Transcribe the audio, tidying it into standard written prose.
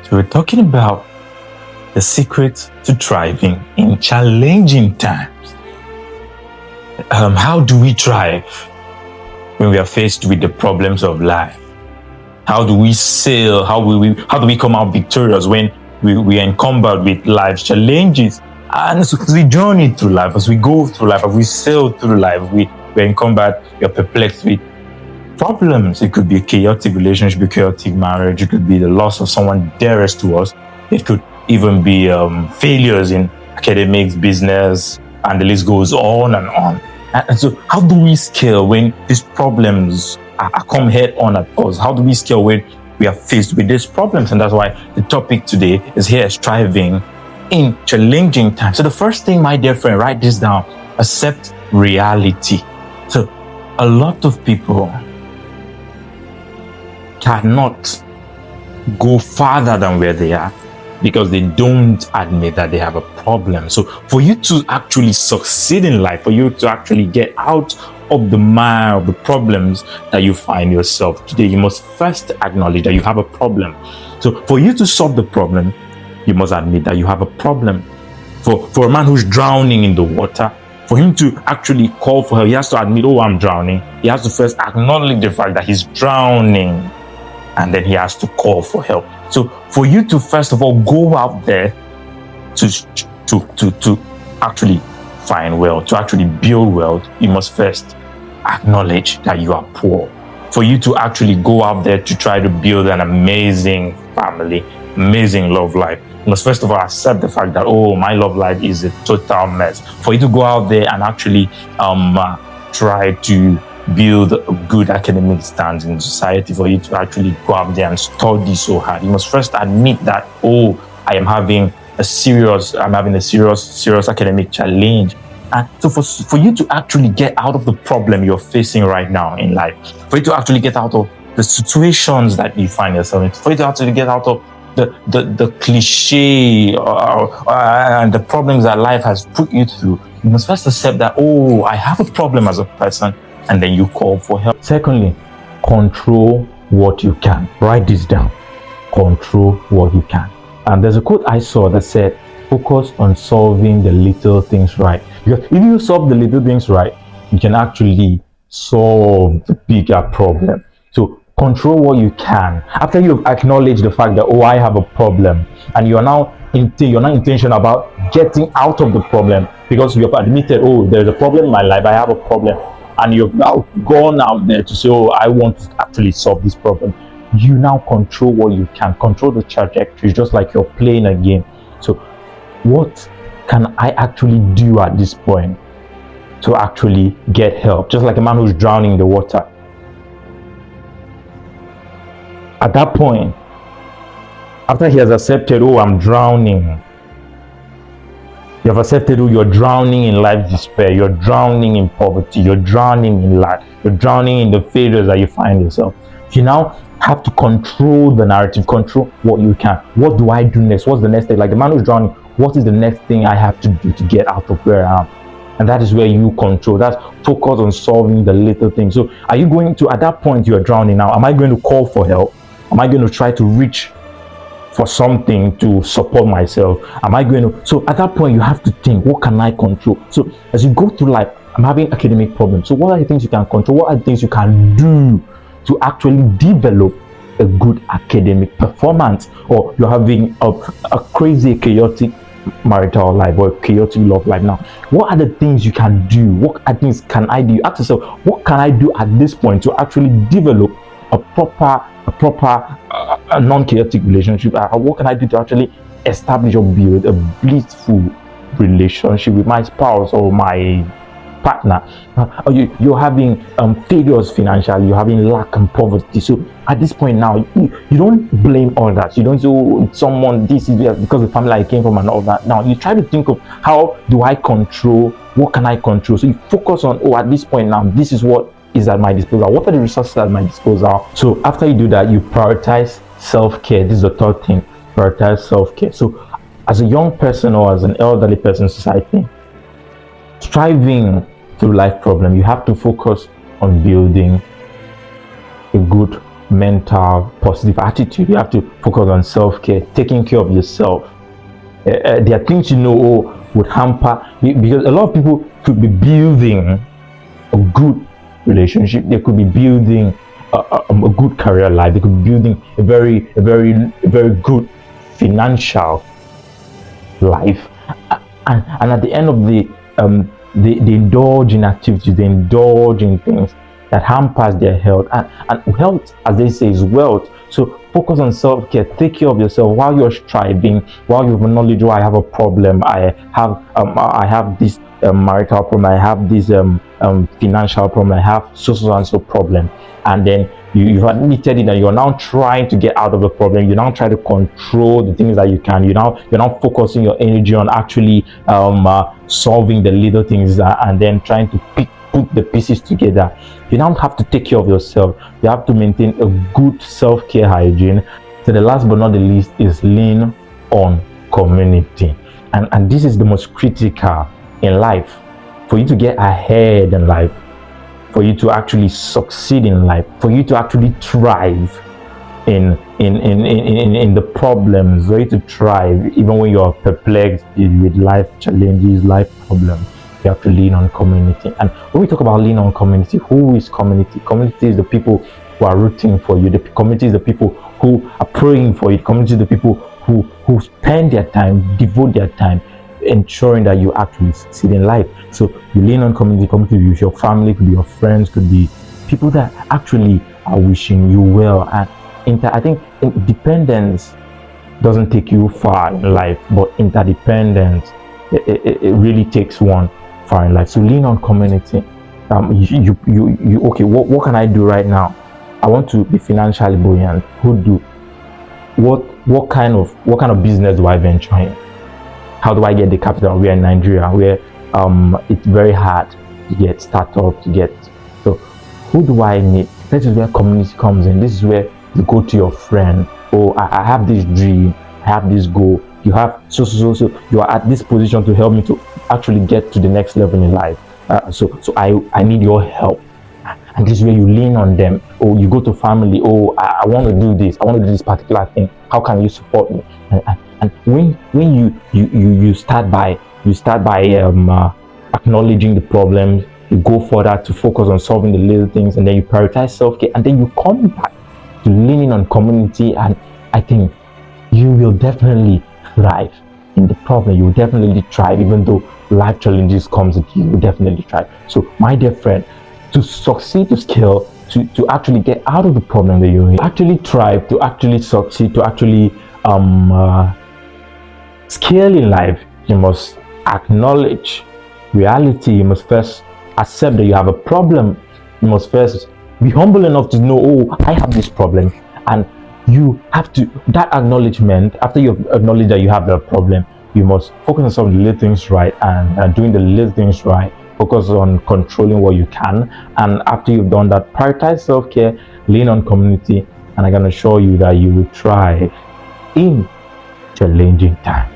So we're talking about the secret to thriving in challenging times. How do we thrive when we are faced with the problems of life? How do we sail? How do we come out victorious when we are encumbered with life's challenges? And as we journey through life, as we go through life, as we sail through life, we're encumbered, we're perplexed with problems. It could be a chaotic relationship, a chaotic marriage. It could be the loss of someone dearest to us. It could even be failures in academics, business, and the list goes on and on. And so how do we scale when these problems come head on at us? How do we scale when we are faced with these problems? And that's why the topic today is here, striving in challenging times. So the first thing, my dear friend, write this down: accept reality. So a lot of people cannot go farther than where they are because they don't admit that they have a problem. So for you to actually succeed in life, for you to actually get out of the mire of the problems that you find yourself today, you must first acknowledge that you have a problem. So for you to solve the problem, you must admit that you have a problem. For a man who's drowning in the water, for him to actually call for help, he has to admit, oh, I'm drowning. He has to first acknowledge the fact that he's drowning, and then he has to call for help. So for you to first of all go out there to actually find wealth, to actually build wealth, you must first acknowledge that you are poor. For you to actually go out there to try to build an amazing family, amazing love life, you must first of all accept the fact that, oh, my love life is a total mess. For you to go out there and actually try to build a good academic stance in society, for you to actually go out there and study so hard, you must first admit that, oh, I'm having a serious academic challenge. And so for you to actually get out of the problem you're facing right now in life, for you to actually get out of the situations that you find yourself in, for you to actually get out of the cliche and the problems that life has put you through, you must first accept that, oh, I have a problem as a person, and then you call for help. Secondly, control what you can. Write this down. Control what you can. And there's a quote I saw that said, focus on solving the little things right. Because if you solve the little things right, you can actually solve the bigger problem. So control what you can. After you've acknowledged the fact that, oh, I have a problem, and you're now intentional about getting out of the problem, because you've admitted, oh, there's a problem in my life, I have a problem, and you've now gone out there to say, oh, I want to actually solve this problem. You now control what you can, control the trajectory, just like you're playing a game. So what can I actually do at this point to actually get help? Just like a man who's drowning in the water. At that point, after he has accepted, oh, I'm drowning, you have accepted, oh, you're drowning in life despair, you're drowning in poverty, you're drowning in life, you're drowning in the failures that you find yourself. You now have to control the narrative, control what you can. What do I do next? What's the next thing? Like the man who's drowning, what is the next thing I have to do to get out of where I am? And that is where you control. That's focus on solving the little things. So are you going to, at that point you're drowning now, am I going to call for help? Am I going to try to reach for something to support myself? Am I going to? So at that point, you have to think, what can I control? So as you go through life, I'm having academic problems. So what are the things you can control? What are the things you can do to actually develop a good academic performance? Or you're having a crazy, chaotic marital life or a chaotic love life now. What are the things you can do? What are things can I do? Ask yourself, what can I do at this point to actually develop a proper non-chaotic relationship? What can I do to actually establish or build a blissful relationship with my spouse or my partner? You're having failures financially, you're having lack and poverty. So at this point now, you don't blame others. You don't say, oh, someone, this is because the family I came from and all that. Now you try to think of, how do I control? What can I control? So you focus on, oh, at this point now, this is what is at my disposal. What are the resources at my disposal? So after you do that, you prioritize self-care. This is the third thing. Prioritize self-care. So as a young person or as an elderly person in society, striving through life problem, you have to focus on building a good mental positive attitude. You have to focus on self-care, taking care of yourself. There are things would hamper, because a lot of people could be building a good relationship, they could be building a good career life, they could be building a very good financial life, and at the end of they indulge in activities, they indulge in things that hampers their health, and health, as they say, is wealth. So focus on self-care, take care of yourself while you're striving, while you have knowledge. I have a problem, I have this marital problem, I have this financial problem, I have so and so problem, and then you've admitted it, and you're now trying to get out of the problem. You now try to control the things that you can. You're now focusing your energy on actually solving the little things, and then trying to put the pieces together. You now have to take care of yourself. You have to maintain a good self-care hygiene. So the last but not the least is lean on community, and this is the most critical in life. For you to get ahead in life, for you to actually succeed in life, for you to actually thrive in the problems, for you to thrive even when you're perplexed with life challenges, life problems, you have to lean on community. And when we talk about lean on community, who is community? Community is the people who are rooting for you. The community is the people who are praying for you. The community is the people who spend their time, devote their time, ensuring that you actually succeed in life. So you lean on community. Community could be your family, could be your friends, could be people that actually are wishing you well. And I think dependence doesn't take you far in life, but interdependence, it really takes one far in life. So lean on community. Okay, what can I do right now? I want to be financially buoyant. What kind of business do I venture in? How do I get the capital? We are in Nigeria, where it's very hard to get startup, so who do I need? This is where community comes in. This is where you go to your friend. Oh, I have this dream, I have this goal. You have so you are at this position to help me to actually get to the next level in life. So I need your help. And this is where you lean on them. Or you go to family. Oh, I want to do this. I want to do this particular thing. How can you support me? And when you start by acknowledging the problems, you go further to focus on solving the little things, and then you prioritize self-care, and then you come back to leaning on community. And I think you will definitely thrive in the problem. You will definitely thrive, even though life challenges comes at you. You will definitely thrive. So my dear friend, to succeed, to scale, to actually get out of the problem that you're in, actually thrive, to actually succeed, to actually scale in life, you must acknowledge reality. You must first accept that you have a problem. You must first be humble enough to know, oh, I have this problem. And you have to, that acknowledgement, after you've acknowledged that you have the problem, you must focus on some of the little things right, and doing the little things right. Focus on controlling what you can, and after you've done that, prioritize self-care, lean on community, and I can assure you that you will thrive in challenging times.